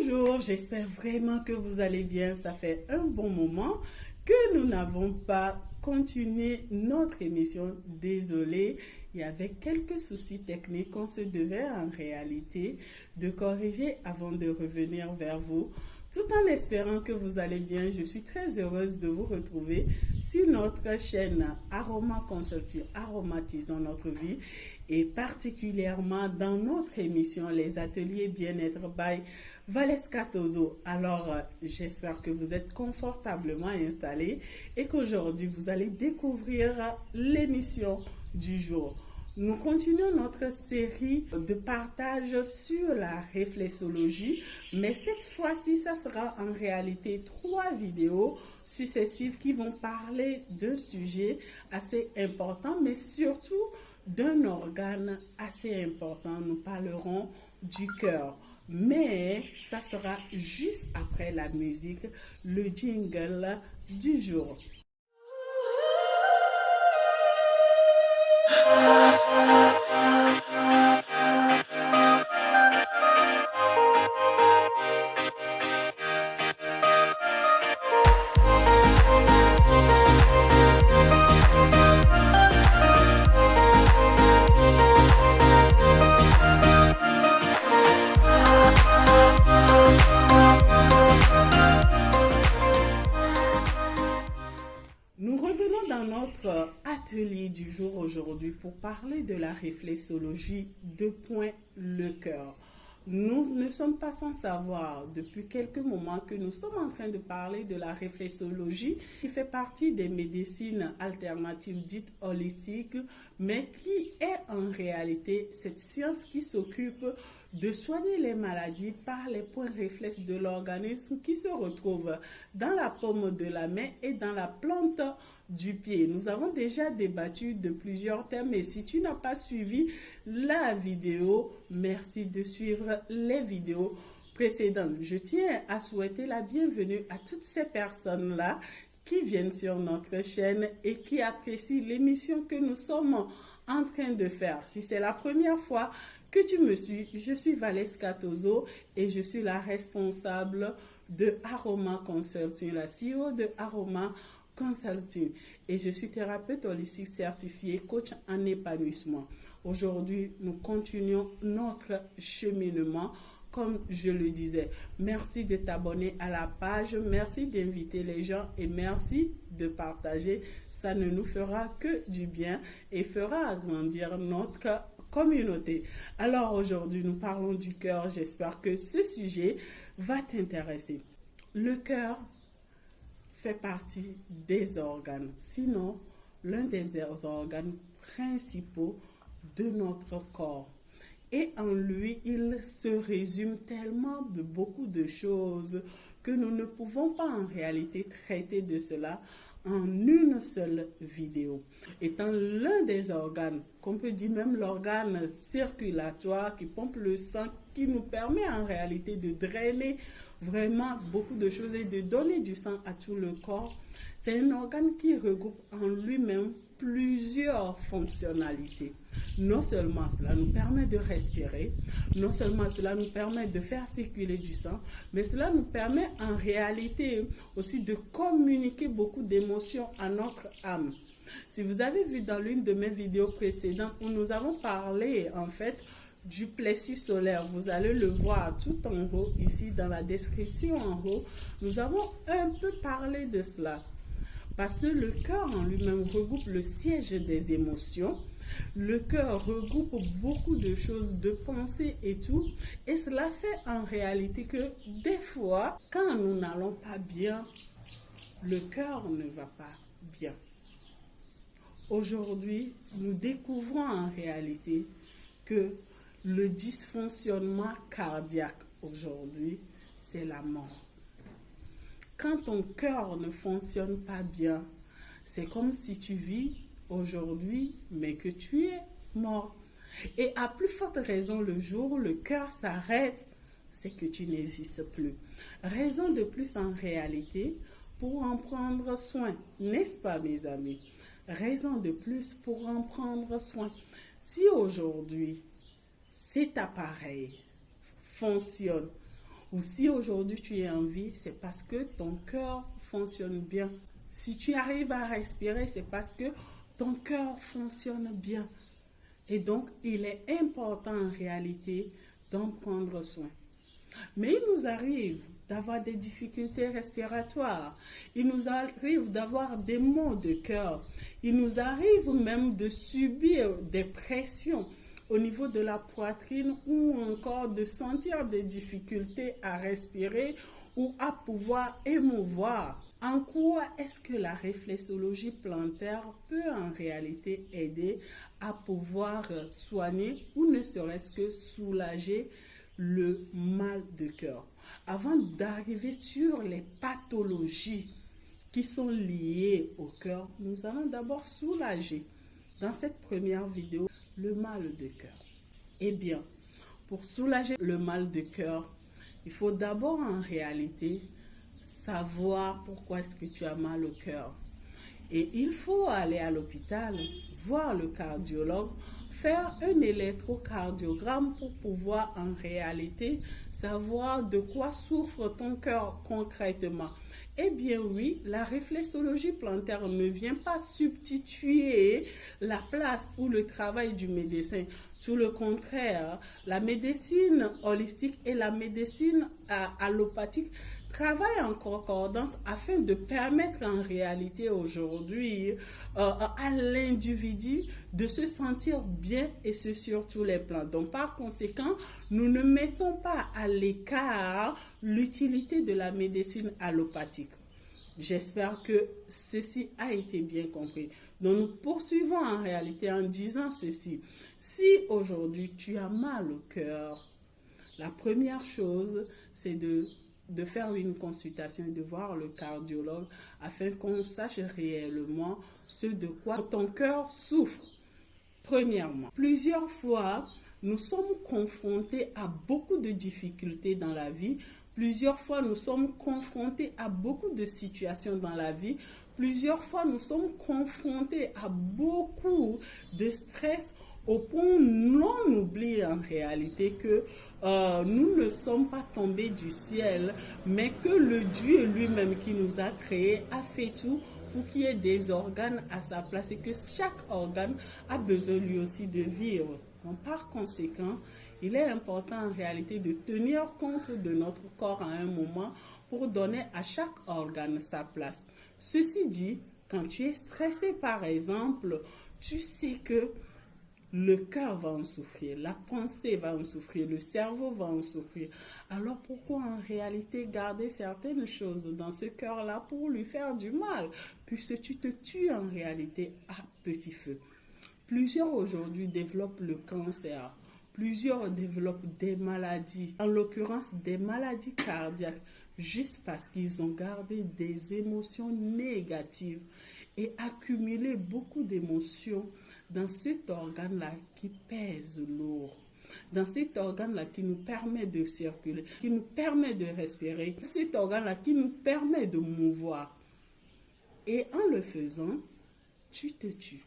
Bonjour, j'espère vraiment que vous allez bien. Ça fait un bon moment que nous n'avons pas continué notre émission. Désolé, il y avait quelques soucis techniques qu'on se devait en réalité de corriger avant de revenir vers vous. Tout en espérant que vous allez bien, je suis très heureuse de vous retrouver sur notre chaîne Aroma Consulting, aromatisons notre vie, et particulièrement dans notre émission Les Ateliers Bien-être by Valeska Tozo. Alors, j'espère que vous êtes confortablement installés et qu'aujourd'hui, vous allez découvrir l'émission du jour. Nous continuons notre série de partage sur la réflexologie, mais cette fois-ci, ça sera en réalité 3 vidéos successives qui vont parler d'un sujet assez important, mais surtout d'un organe assez important. Nous parlerons du cœur. Mais ça sera juste après la musique, le jingle du jour. Nous revenons dans notre atelier du jour aujourd'hui pour parler de la réflexologie, le cœur. Nous ne sommes pas sans savoir depuis quelques moments que nous sommes en train de parler de la réflexologie qui fait partie des médecines alternatives dites holistiques, mais qui est en réalité cette science qui s'occupe de soigner les maladies par les points réflexes de l'organisme qui se retrouvent dans la paume de la main et dans la plante du pied. Nous avons déjà débattu de plusieurs thèmes et si tu n'as pas suivi la vidéo, merci de suivre les vidéos précédentes. Je tiens à souhaiter la bienvenue à toutes ces personnes-là qui viennent sur notre chaîne et qui apprécient l'émission que nous sommes en train de faire. Si c'est la première fois que tu me suis, je suis Valeska Tozo et je suis la responsable de Aroma Consulting, la CEO de Aroma Consulting, et je suis thérapeute holistique certifiée, coach en épanouissement. Aujourd'hui, nous continuons notre cheminement. Comme je le disais, merci de t'abonner à la page, merci d'inviter les gens et merci de partager. Ça ne nous fera que du bien et fera agrandir notre communauté. Alors aujourd'hui, nous parlons du cœur. J'espère que ce sujet va t'intéresser. Le cœur fait partie des organes, sinon l'un des organes principaux de notre corps. Et en lui, il se résume tellement de beaucoup de choses que nous ne pouvons pas en réalité traiter de cela en une seule vidéo. Étant l'un des organes, qu'on peut dire même l'organe circulatoire qui pompe le sang, qui nous permet en réalité de drainer vraiment beaucoup de choses et de donner du sang à tout le corps, c'est un organe qui regroupe en lui-même plusieurs fonctionnalités. Non seulement cela nous permet de respirer, non seulement cela nous permet de faire circuler du sang, mais cela nous permet en réalité aussi de communiquer beaucoup d'émotions à notre âme. Si vous avez vu dans l'une de mes vidéos précédentes où nous avons parlé en fait du plexus solaire, vous allez le voir tout en haut ici dans la description en haut, nous avons un peu parlé de cela. Parce que le cœur en lui-même regroupe le siège des émotions. Le cœur regroupe beaucoup de choses, de pensées et tout. Et cela fait en réalité que des fois, quand nous n'allons pas bien, le cœur ne va pas bien. Aujourd'hui, nous découvrons en réalité que le dysfonctionnement cardiaque aujourd'hui, c'est la mort. Quand ton cœur ne fonctionne pas bien, c'est comme si tu vis aujourd'hui, mais que tu es mort. Et à plus forte raison, le jour où le cœur s'arrête, c'est que tu n'existes plus. Raison de plus en réalité pour en prendre soin, n'est-ce pas mes amis? Raison de plus pour en prendre soin. Si aujourd'hui, cet appareil fonctionne, Ou si aujourd'hui tu es en vie, c'est parce que ton cœur fonctionne bien. Si tu arrives à respirer, c'est parce que ton cœur fonctionne bien. Et donc, il est important en réalité d'en prendre soin. Mais il nous arrive d'avoir des difficultés respiratoires. Il nous arrive d'avoir des maux de cœur. Il nous arrive même de subir des pressions au niveau de la poitrine ou encore de sentir des difficultés à respirer ou à pouvoir émouvoir. En quoi est-ce que la réflexologie plantaire peut en réalité aider à pouvoir soigner ou ne serait-ce que soulager le mal de cœur? Avant d'arriver sur les pathologies qui sont liées au cœur, nous allons d'abord soulager dans cette première vidéo le mal de cœur. Eh bien, pour soulager le mal de cœur, il faut d'abord en réalité savoir pourquoi est-ce que tu as mal au cœur. Et il faut aller à l'hôpital, voir le cardiologue, faire un électrocardiogramme pour pouvoir en réalité savoir de quoi souffre ton cœur concrètement. Eh bien oui, la réflexologie plantaire ne vient pas substituer la place ou le travail du médecin. Tout le contraire, la médecine holistique et la médecine allopathique travaillent en concordance afin de permettre en réalité aujourd'hui à l'individu de se sentir bien et ce sur tous les plans. Donc par conséquent, nous ne mettons pas à l'écart l'utilité de la médecine allopathique. J'espère que ceci a été bien compris. Donc nous poursuivons en réalité en disant ceci. Si aujourd'hui tu as mal au cœur, la première chose c'est de faire une consultation et de voir le cardiologue afin qu'on sache réellement ce de quoi ton cœur souffre. Premièrement, plusieurs fois, nous sommes confrontés à beaucoup de difficultés dans la vie. Plusieurs fois, nous sommes confrontés à beaucoup de situations dans la vie. Plusieurs fois, nous sommes confrontés à beaucoup de stress au point où l'on oublie en réalité que nous ne sommes pas tombés du ciel, mais que le Dieu lui-même qui nous a créés a fait tout pour qu'il y ait des organes à sa place et que chaque organe a besoin lui aussi de vivre. Donc, par conséquent, il est important en réalité de tenir compte de notre corps à un moment pour donner à chaque organe sa place. Ceci dit, quand tu es stressé par exemple, tu sais que le cœur va en souffrir, la pensée va en souffrir, le cerveau va en souffrir. Alors pourquoi en réalité garder certaines choses dans ce cœur-là pour lui faire du mal, puisque tu te tues en réalité à petit feu? Plusieurs aujourd'hui développent le cancer, plusieurs développent des maladies, en l'occurrence des maladies cardiaques, juste parce qu'ils ont gardé des émotions négatives et accumulé beaucoup d'émotions dans cet organe-là qui pèse lourd, dans cet organe-là qui nous permet de circuler, qui nous permet de respirer, cet organe-là qui nous permet de mouvoir. Et en le faisant, tu te tues.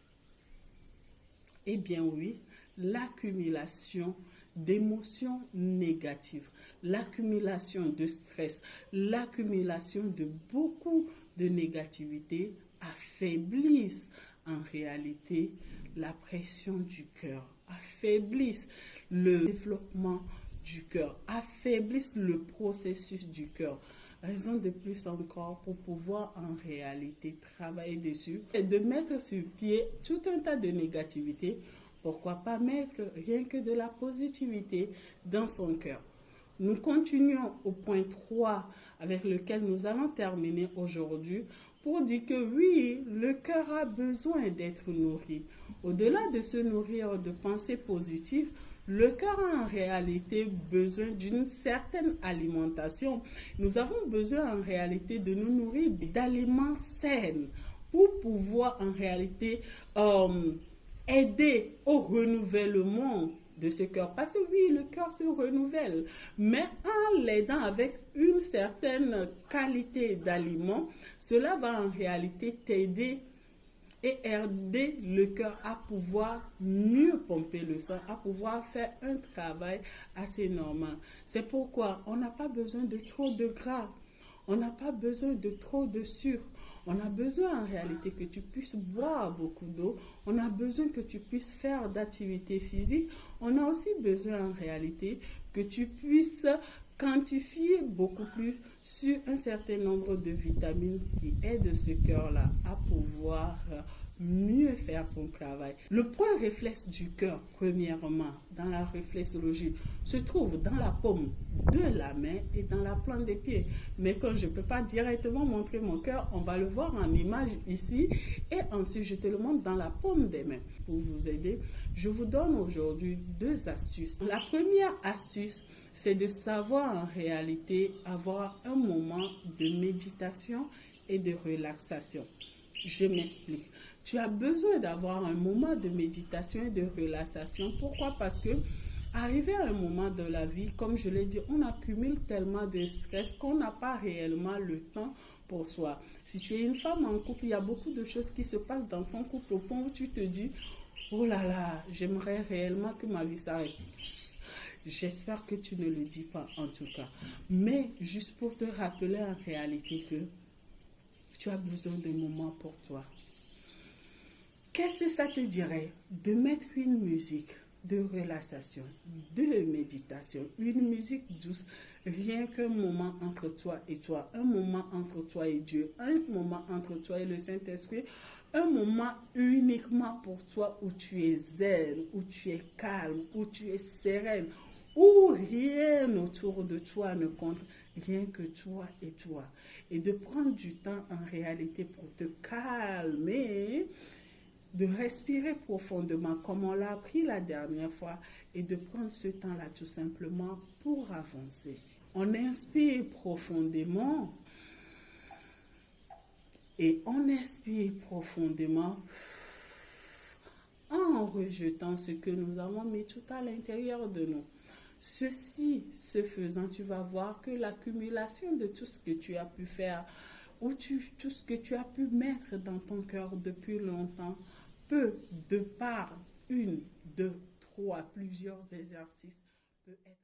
Eh bien oui, l'accumulation d'émotions négatives, l'accumulation de stress, l'accumulation de beaucoup de négativité affaiblissent en réalité la pression du cœur, affaiblissent le développement du cœur, affaiblissent le processus du cœur. Raison de plus encore pour pouvoir en réalité travailler dessus et de mettre sur pied tout un tas de négativité. Pourquoi pas mettre rien que de la positivité dans son cœur? Nous continuons au point 3 avec lequel nous allons terminer aujourd'hui pour dire que oui, le cœur a besoin d'être nourri. Au-delà de se nourrir de pensées positives, le cœur a en réalité besoin d'une certaine alimentation. Nous avons besoin en réalité de nous nourrir d'aliments sains pour pouvoir en réalité aider au renouvellement de ce cœur. Parce que oui, le cœur se renouvelle, mais en l'aidant avec une certaine qualité d'aliments, cela va en réalité t'aider et aider le cœur à pouvoir mieux pomper le sang, à pouvoir faire un travail assez normal. C'est pourquoi on n'a pas besoin de trop de gras, on n'a pas besoin de trop de sucre. On a besoin en réalité que tu puisses boire beaucoup d'eau. On a besoin que tu puisses faire d'activité physique. On a aussi besoin en réalité que tu puisses quantifier beaucoup plus sur un certain nombre de vitamines qui aident ce cœur-là à pouvoir mieux faire son travail. Le point réflexe du cœur, premièrement, dans la réflexologie, se trouve dans la paume de la main et dans la plante des pieds. Mais quand je ne peux pas directement montrer mon cœur, on va le voir en image ici et ensuite je te le montre dans la paume des mains. Pour vous aider, je vous donne aujourd'hui 2 astuces. La première astuce, c'est de savoir en réalité avoir un moment de méditation et de relaxation. Je m'explique. Tu as besoin d'avoir un moment de méditation et de relaxation. Pourquoi? Parce que arrivé à un moment de la vie, comme je l'ai dit, on accumule tellement de stress qu'on n'a pas réellement le temps pour soi. Si tu es une femme en couple, il y a beaucoup de choses qui se passent dans ton couple au point où tu te dis, oh là là, j'aimerais réellement que ma vie s'arrête. J'espère que tu ne le dis pas en tout cas. Mais juste pour te rappeler en réalité que tu as besoin d'un moment pour toi. Qu'est-ce que ça te dirait de mettre une musique de relaxation, de méditation, une musique douce, rien qu'un moment entre toi et toi, un moment entre toi et Dieu, un moment entre toi et le Saint-Esprit, un moment uniquement pour toi où tu es zen, où tu es calme, où tu es sereine, où rien autour de toi ne compte, rien que toi et toi. Et de prendre du temps en réalité pour te calmer, de respirer profondément comme on l'a appris la dernière fois et de prendre ce temps-là tout simplement pour avancer. On inspire profondément et on expire profondément en rejetant ce que nous avons mis tout à l'intérieur de nous. Ceci, ce faisant, tu vas voir que l'accumulation de tout ce que tu as pu faire ou tout ce que tu as pu mettre dans ton cœur depuis longtemps peut, de par 1, 2, 3, plusieurs exercices, peut être...